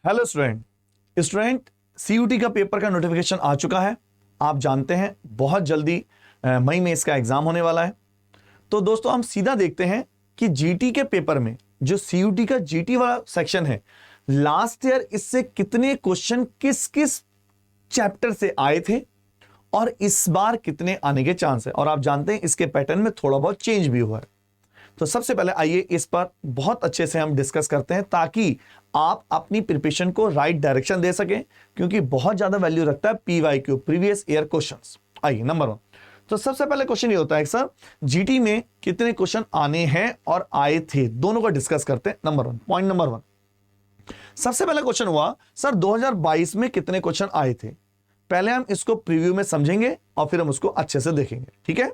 Hello student CUT का paper का notification आ चुका है। आप जानते हैं बहुत जल्दी मई में इसका एग्जाम होने वाला है। तो दोस्तों हम सीधा देखते हैं कि जीटी के पेपर में जो सीयूटी का जीटी वाला सेक्शन है, लास्ट ईयर इससे कितने क्वेश्चन किस किस चैप्टर से आए थे और इस बार कितने आने के चांस है। और आप जानते हैं इसके पैटर्न में थोड़ा बहुत चेंज भी हुआ है। तो सबसे पहले आइए इस पर बहुत अच्छे से हम डिस्कस करते हैं ताकि आप अपनी प्रिपरेशन को राइट डायरेक्शन दे सकें, क्योंकि बहुत ज्यादा वैल्यू रखता है पीवाईक्यू, प्रीवियस ईयर क्वेश्चंस। आइए नंबर 1। तो सबसे पहले क्वेश्चन ये होता है सर जीटी में कितने क्वेश्चन आने हैं और आए थे, दोनों को डिस्कस करते हैं। नंबर 1, पॉइंट नंबर 1, सबसे पहला क्वेश्चन हुआ सर 2022 में कितने क्वेश्चन आए थे। पहले हम इसको प्रीव्यू में समझेंगे और फिर हम उसको अच्छे से देखेंगे, ठीक है।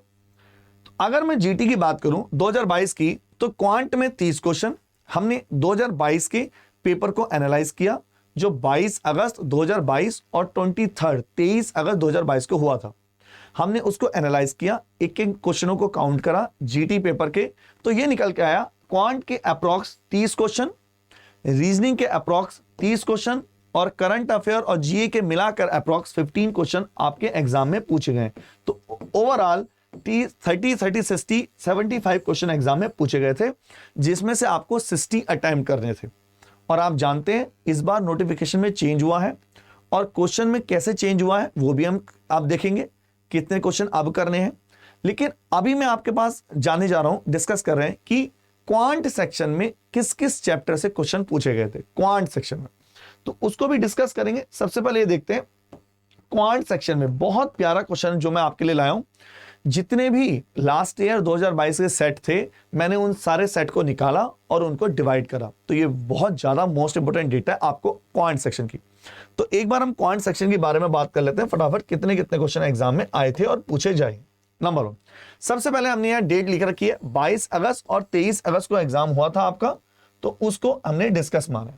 अगर मैं जीटी की बात करूं 2022 की, तो क्वांट में 30 क्वेश्चन हमने 2022 के पेपर को एनालाइज किया, जो 22 अगस्त 2022 और 23 अगस्त 2022 को हुआ था। हमने उसको एनालाइज किया, एक एक क्वेश्चनों को काउंट करा जीटी पेपर के, तो ये निकल के आया क्वांट के अप्रॉक्स 30 क्वेश्चन, रीजनिंग के अप्रॉक्स 30 क्वेश्चन और करंट अफेयर और जीए के मिलाकर अप्रॉक्स 15 क्वेश्चन आपके एग्जाम में पूछे गए। तो ओवरऑल 30, 60, 75 क्वेश्चन एग्जाम में पूछे गए थे, जिसमें से आपको 60 अटेम्प्ट करने थे। और आप जानते हैं इस बार नोटिफिकेशन में चेंज हुआ है और क्वेश्चन में कैसे चेंज हुआ है वो भी हम आप देखेंगे, कितने क्वेश्चन अब करने हैं। लेकिन अभी मैं आपके पास जाने जा रहा हूं, डिस्कस कर रहे हैं कि क्वांट सेक्शन में किस किस चैप्टर से क्वेश्चन पूछे गए थे क्वांट सेक्शन में, तो उसको भी डिस्कस करेंगे। सबसे पहले ये देखते हैं क्वांट सेक्शन में बहुत प्यारा क्वेश्चन जो मैं आपके लिए लाया हूं। जितने भी लास्ट ईयर 2022 के सेट थे, मैंने उन सारे सेट को निकाला और उनको डिवाइड करा। तो ये बहुत ज्यादा मोस्ट इंपोर्टेंट डेटा है आपको क्वांट सेक्शन की। तो एक बार हम क्वांट सेक्शन के बारे में बात कर लेते हैं फटाफट, कितने कितने क्वेश्चन एग्जाम में आए थे और पूछे जाए। नंबर 1, सबसे पहले हमने यहाँ डेट लिख रखी है, 22 अगस्त और 23 अगस्त को एग्जाम हुआ था आपका, तो उसको हमने डिस्कस माना।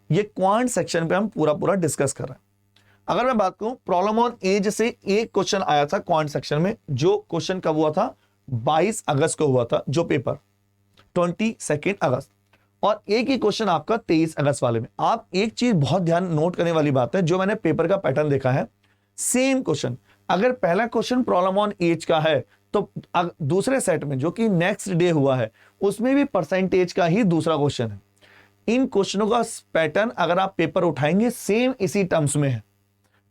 ये क्वांट सेक्शन पे हम पूरा डिस्कस कर रहे हैं। अगर मैं बात करूं प्रॉब्लम ऑन एज से एक क्वेश्चन आया था क्वांट सेक्शन में, जो क्वेश्चन कब हुआ था 22 अगस्त को हुआ था, जो पेपर 22 अगस्त, और एक ही क्वेश्चन आपका 23 अगस्त वाले में। आप एक चीज बहुत ध्यान नोट करने वाली बात है, जो मैंने पेपर का पैटर्न देखा है, सेम क्वेश्चन अगर पहला क्वेश्चन प्रॉब्लम ऑन एज का है तो दूसरे सेट में जो कि नेक्स्ट डे हुआ है उसमें भी परसेंटेज का ही दूसरा क्वेश्चन है। इन क्वेश्चनों का पैटर्न अगर आप पेपर उठाएंगे सेम इसी टर्म्स में है।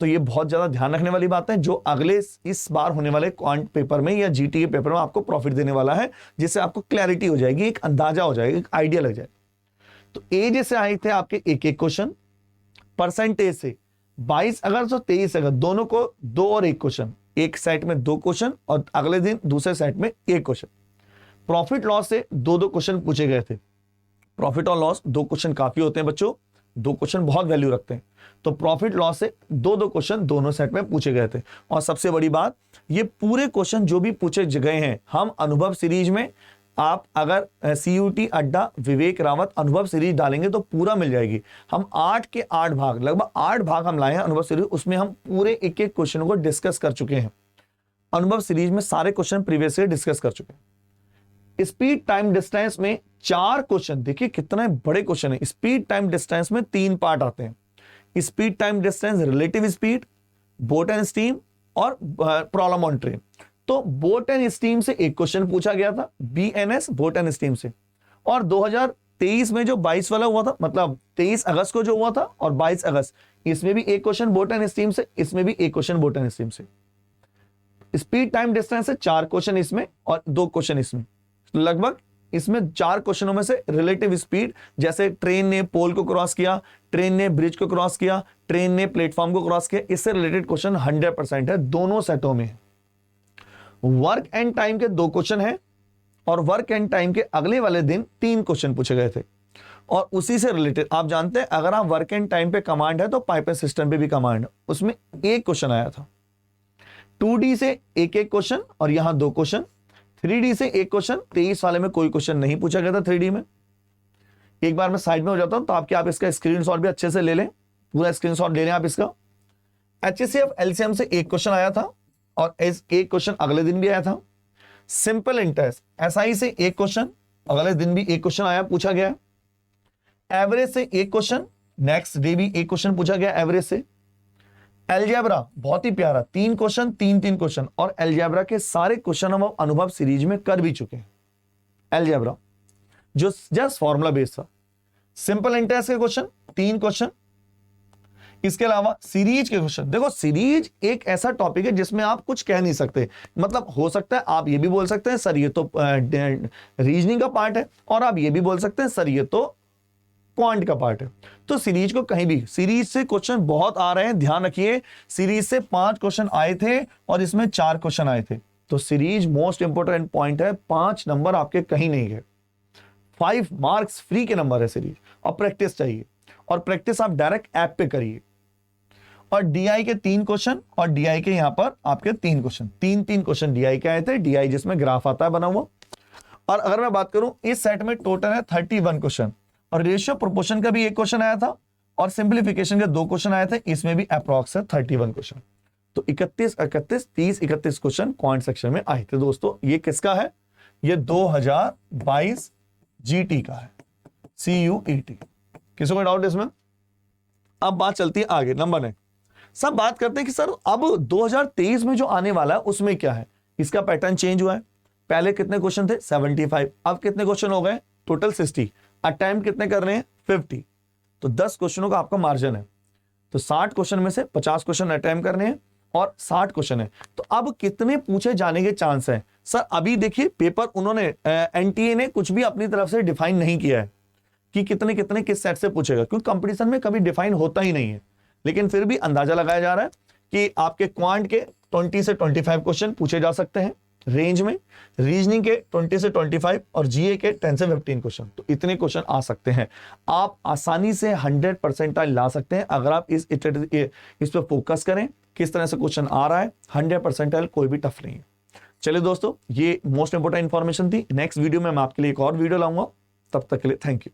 तो ये बहुत ज्यादा ध्यान रखने वाली बात है, जो अगले इस बार होने वाले क्वांट पेपर में या जीटी के पेपर में आपको प्रॉफिट देने वाला है, जिससे आपको क्लैरिटी हो जाएगी, एक अंदाजा हो जाएगा, एक आइडिया लग जाएगा। तो एज से आए थे आपके एक एक क्वेश्चन, परसेंटेज से 22 अगस्त और 23 अगस्त दोनों को 2 और 1 क्वेश्चन, एक सेट में 2 क्वेश्चन और अगले दिन दूसरे सेट में 1 क्वेश्चन। प्रॉफिट लॉस से 2 क्वेश्चन पूछे गए थे। प्रॉफिट और लॉस 2 क्वेश्चन काफी होते हैं बच्चों, 2 क्वेश्चन बहुत वैल्यू रखते हैं। तो प्रॉफिट लॉस से 2 क्वेश्चन दोनों सेट में पूछे गए थे। और सबसे बड़ी बात, ये पूरे क्वेश्चन जो भी पूछे गए हैं हम अनुभव सीरीज में, आप अगर सीयूटी अड्डा विवेक रावत अनुभव सीरीज डालेंगे तो पूरा मिल जाएगी। हम 8 के 8 भाग, लगभग 8 भाग हम लाए हैं अनुभव सीरीज, उसमें हम पूरे एक एक क्वेश्चन को डिस्कस कर चुके हैं। अनुभव सीरीज में सारे क्वेश्चन प्रीवियस से डिस्कस कर चुके हैं। स्पीड टाइम डिस्टेंस में 4 क्वेश्चन, देखिए कितने बड़े क्वेश्चन है। स्पीड टाइम डिस्टेंस में 3 पार्ट आते हैं, speed time distance, relative speed, boat and steam और प्रॉब्लम ऑन ट्रेन। तो बोट एंड स्टीम से एक क्वेश्चन पूछा गया था, बीएनएस बोट एंड स्टीम से। और 2023 में जो 22 वाला हुआ था, मतलब 23 अगस्त को जो हुआ था और 22 अगस्त, इसमें भी एक क्वेश्चन बोट एंड स्टीम से, इसमें भी एक क्वेश्चन बोट एंड स्टीम से। स्पीड टाइम डिस्टेंस से 4 क्वेश्चन इसमें और 2 क्वेश्चन इसमें। लगभग इसमें 4 क्वेश्चनों में से रिलेटिव स्पीड, जैसे ट्रेन ने पोल को क्रॉस किया, ट्रेन ने ब्रिज को क्रॉस किया, ट्रेन ने प्लेटफॉर्म को क्रॉस किया, इससे रिलेटेड क्वेश्चन 100% है, दोनों सेटों में। वर्क एंड टाइम के 2 क्वेश्चन है और वर्क एंड टाइम के अगले वाले दिन 3 क्वेश्चन पूछे गए थे। और उसी से रिलेटेड आप जानते हैं अगर आप वर्क एंड टाइम पे कमांड है तो पाइप सिस्टम पे भी कमांड है, उसमें एक क्वेश्चन आया था। 2D से एक एक क्वेश्चन और यहां 2 क्वेश्चन, 3D से एक क्वेश्चन, 23 वाले में कोई क्वेश्चन नहीं पूछा गया था 3D में। एक बार मैं साइड में हो जाता हूं तो आप इसका स्क्रीनशॉट भी अच्छे से ले लें, पूरा स्क्रीनशॉट ले लें आप इसका। HCF LCM से एक क्वेश्चन आया था और एक क्वेश्चन अगले दिन भी आया था। सिंपल इंटरेस्ट SI से एक क्वेश्चन, अगले दिन भी एक क्वेश्चन आया, पूछा गया। एवरेज से एक क्वेश्चन नेक्स्ट डे भी एक क्वेश्चन पूछा गया एवरेज से। अलजेब्रा बहुत ही प्यारा, 3 क्वेश्चन 3 क्वेश्चन, और अलजेब्रा के सारे क्वेश्चन हम अनुभव सीरीज में कर भी चुके हैं। अलजेब्रा जो जस्ट फॉर्मूला बेस्ड था, सिंपल इंटरेस्ट के क्वेश्चन 3 क्वेश्चन, इसके अलावा सीरीज के क्वेश्चन। देखो सीरीज एक ऐसा टॉपिक है जिसमें आप कुछ कह नहीं सकते, मतलब हो सकता है आप ये भी बोल सकते हैं सर ये तो रीजनिंग का पार्ट है, और आप ये भी बोल सकते हैं सर ये तो क्वांट का पार्ट है। तो सीरीज को कहीं भी, सीरीज से क्वेश्चन बहुत आ रहे हैं, ध्यान रखिए। सीरीज से 5 क्वेश्चन आए थे और इसमें 4 क्वेश्चन आए थे। तो सीरीज मोस्ट इंपोर्टेंट पॉइंट है, 5 नंबर आपके कहीं नहीं है, 5 मार्क्स फ्री के नंबर है सीरीज। और प्रैक्टिस चाहिए, और प्रैक्टिस आप डायरेक्ट ऐप पे करिए। और डीआई के 3 क्वेश्चन, और डीआई के यहां पर आपके 3 क्वेश्चन, 3 क्वेश्चन डीआई के आए थे, डीआई जिसमें ग्राफ आता है बना हुआ। और अगर मैं बात करूं इस सेट में टोटल है 31 क्वेश्चन, और रेशियो प्रोपोर्शन का भी 1 क्वेश्चन आया था, और सिंप्लीफिकेशन के 2 क्वेश्चन आए थे, इसमें भी अप्रॉक्स है 31 क्वेश्चन। तो 31 क्वेश्चन क्वांट सेक्शन में आए थे दोस्तों। ये किसका है? ये 2022 जीटी का है, CUET। किसी को डाउट इसमें? अब बात चलती है आगे, नंबर 9। सब बात करते हैं कि सर अब 2023 में जो आने वाला है उसमें क्या है। इसका पैटर्न चेंज हुआ है। पहले कितने क्वेश्चन थे? 75। अब कितने क्वेश्चन हो गए? टोटल 60। अटेम्प्ट कितने कर रहे हैं? 50। तो 10 क्वेश्चनों का आपका मार्जिन है। तो 60 क्वेश्चन में से 50 क्वेश्चन अटेम्प्ट करने हैं और 60 क्वेश्चन है। तो अब कितने पूछे जाने के चांस है? सर अभी देखिए पेपर उन्होंने एनटीए ने कुछ भी अपनी तरफ से डिफाइन नहीं किया है कि कितने कितने किस सेट से पूछेगा, क्योंकि कंपटीशन में कभी डिफाइन होता ही नहीं है। लेकिन फिर भी अंदाजा लगाया जा रहा है कि आपके क्वांट के 20 से 25 क्वेश्चन पूछे जा सकते हैं रेंज में, रीजनिंग के 20 से 25 और जीए के 10 से 15 क्वेश्चन। तो इतने क्वेश्चन आ सकते हैं। आप आसानी से 100% ला सकते हैं अगर आप इस पर फोकस करें। किस तरह से क्वेश्चन आ रहा है, 100% कोई भी टफ नहीं है। चलिए दोस्तों, ये मोस्ट इंपोर्टेंट इंफॉर्मेशन थी। नेक्स्ट वीडियो में मैं आपके लिए एक और वीडियो लाऊंगा। तब तक के लिए थैंक यू।